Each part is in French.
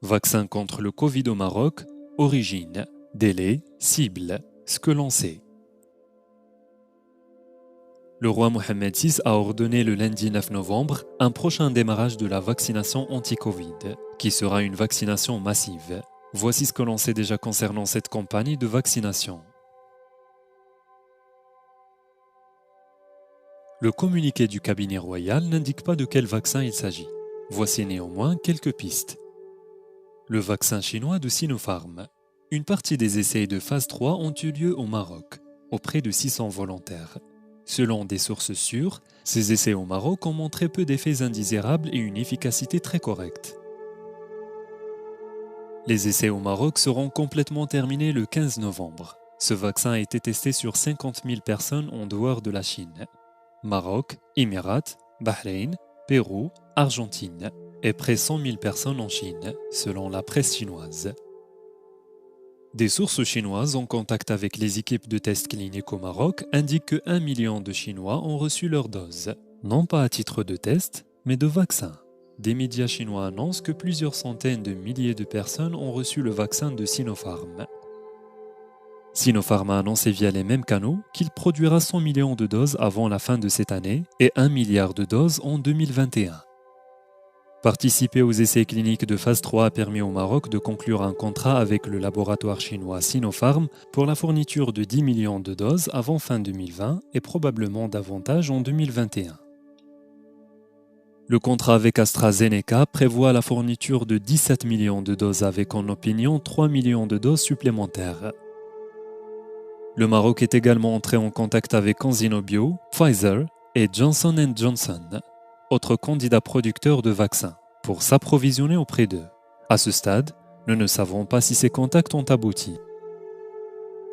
Vaccin contre le Covid au Maroc, origine, délai, cible, ce que l'on sait. Le roi Mohamed VI a ordonné le lundi 9 novembre un prochain démarrage de la vaccination anti-Covid, qui sera une vaccination massive. Voici ce que l'on sait déjà concernant cette campagne de vaccination. Le communiqué du cabinet royal n'indique pas de quel vaccin il s'agit. Voici néanmoins quelques pistes. Le vaccin chinois de Sinopharm. Une partie des essais de phase 3 ont eu lieu au Maroc, auprès de 600 volontaires. Selon des sources sûres, ces essais au Maroc ont montré peu d'effets indésirables et une efficacité très correcte. Les essais au Maroc seront complètement terminés le 15 novembre. Ce vaccin a été testé sur 50 000 personnes en dehors de la Chine. Maroc, Émirats, Bahreïn, Pérou, Argentine et près de 100 000 personnes en Chine, selon la presse chinoise. Des sources chinoises en contact avec les équipes de tests cliniques au Maroc indiquent que 1 million de Chinois ont reçu leur dose, non pas à titre de test, mais de vaccin. Des médias chinois annoncent que plusieurs centaines de milliers de personnes ont reçu le vaccin de Sinopharm. Sinopharm a annoncé via les mêmes canaux qu'il produira 100 millions de doses avant la fin de cette année et 1 milliard de doses en 2021. Participer aux essais cliniques de phase 3 a permis au Maroc de conclure un contrat avec le laboratoire chinois Sinopharm pour la fourniture de 10 millions de doses avant fin 2020 et probablement davantage en 2021. Le contrat avec AstraZeneca prévoit la fourniture de 17 millions de doses avec en opinion 3 millions de doses supplémentaires. Le Maroc est également entré en contact avec CanSino Bio, Pfizer et Johnson & Johnson, autres candidats producteurs de vaccins, pour s'approvisionner auprès d'eux. À ce stade, nous ne savons pas si ces contacts ont abouti.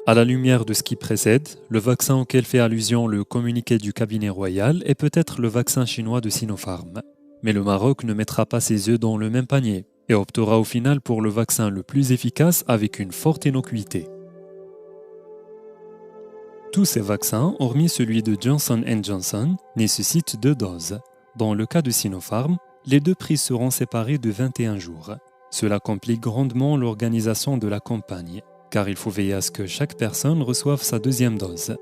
À la lumière de ce qui précède, le vaccin auquel fait allusion le communiqué du cabinet royal est peut-être le vaccin chinois de Sinopharm. Mais le Maroc ne mettra pas ses œufs dans le même panier et optera au final pour le vaccin le plus efficace avec une forte innocuité. Tous ces vaccins, hormis celui de Johnson & Johnson, nécessitent 2 doses. Dans le cas de Sinopharm, les 2 prises seront séparées de 21 jours. Cela complique grandement l'organisation de la campagne, car il faut veiller à ce que chaque personne reçoive sa 2e dose.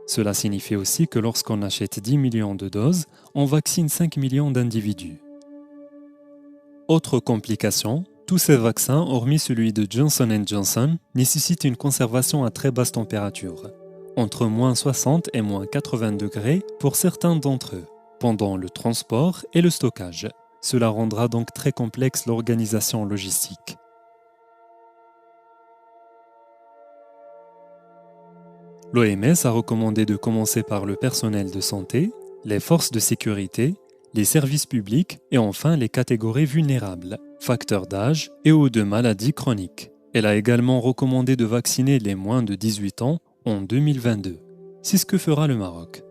Cela signifie aussi que lorsqu'on achète 10 millions de doses, on vaccine 5 millions d'individus. Autre complication, tous ces vaccins, hormis celui de Johnson & Johnson, nécessitent une conservation à très basse température, entre moins 60 et moins 80 degrés pour certains d'entre eux, pendant le transport et le stockage. Cela rendra donc très complexe l'organisation logistique. L'OMS a recommandé de commencer par le personnel de santé, les forces de sécurité, les services publics et enfin les catégories vulnérables, facteurs d'âge et ou de maladies chroniques. Elle a également recommandé de vacciner les moins de 18 ans en 2022. C'est ce que fera le Maroc.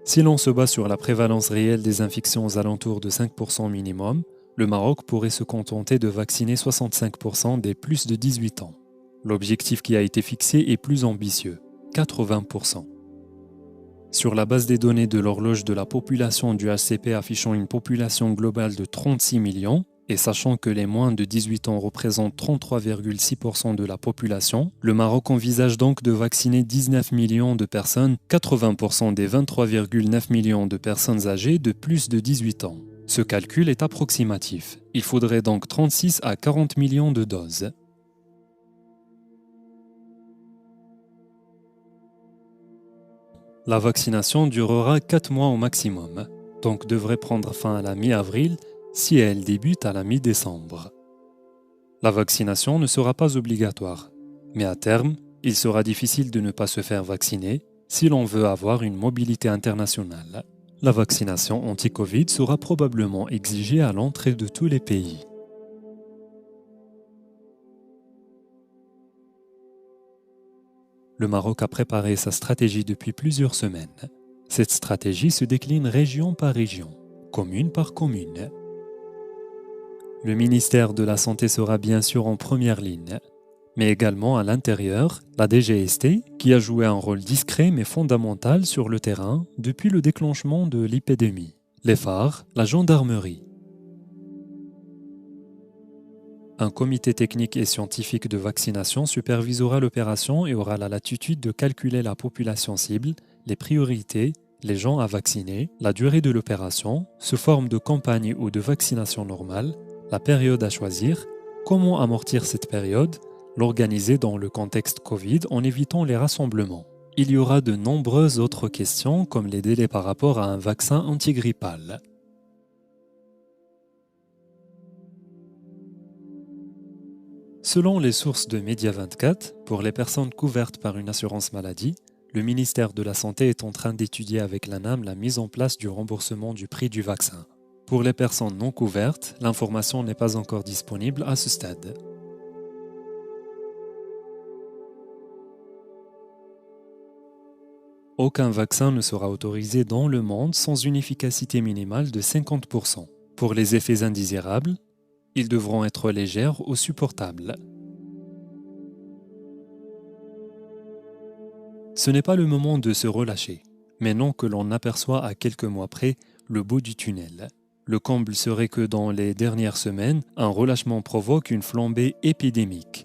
Si l'on se base sur la prévalence réelle des infections aux alentours de 5% minimum, le Maroc pourrait se contenter de vacciner 65% des plus de 18 ans. L'objectif qui a été fixé est plus ambitieux, 80%. Sur la base des données de l'horloge de la population du HCP affichant une population globale de 36 millions, et sachant que les moins de 18 ans représentent 33,6% de la population, le Maroc envisage donc de vacciner 19 millions de personnes, 80% des 23,9 millions de personnes âgées de plus de 18 ans. Ce calcul est approximatif. Il faudrait donc 36 à 40 millions de doses. La vaccination durera 4 mois au maximum, donc devrait prendre fin à la mi-avril si elle débute à la mi-décembre. La vaccination ne sera pas obligatoire, mais à terme, il sera difficile de ne pas se faire vacciner si l'on veut avoir une mobilité internationale. La vaccination anti-Covid sera probablement exigée à l'entrée de tous les pays. Le Maroc a préparé sa stratégie depuis plusieurs semaines. Cette stratégie se décline région par région, commune par commune. Le ministère de la Santé sera bien sûr en première ligne, mais également à l'intérieur, la DGST, qui a joué un rôle discret mais fondamental sur le terrain depuis le déclenchement de l'épidémie. Les phares, la gendarmerie. Un comité technique et scientifique de vaccination supervisera l'opération et aura la latitude de calculer la population cible, les priorités, les gens à vacciner, la durée de l'opération, sous forme de campagne ou de vaccination normale, la période à choisir, comment amortir cette période, l'organiser dans le contexte Covid en évitant les rassemblements. Il y aura de nombreuses autres questions comme les délais par rapport à un vaccin antigrippal. Selon les sources de Média24, pour les personnes couvertes par une assurance maladie, le ministère de la Santé est en train d'étudier avec l'ANAM la mise en place du remboursement du prix du vaccin. Pour les personnes non couvertes, l'information n'est pas encore disponible à ce stade. Aucun vaccin ne sera autorisé dans le monde sans une efficacité minimale de 50%. Pour les effets indésirables, ils devront être légers ou supportables. Ce n'est pas le moment de se relâcher, mais non que l'on aperçoit à quelques mois près le bout du tunnel. Le comble serait que dans les dernières semaines, un relâchement provoque une flambée épidémique.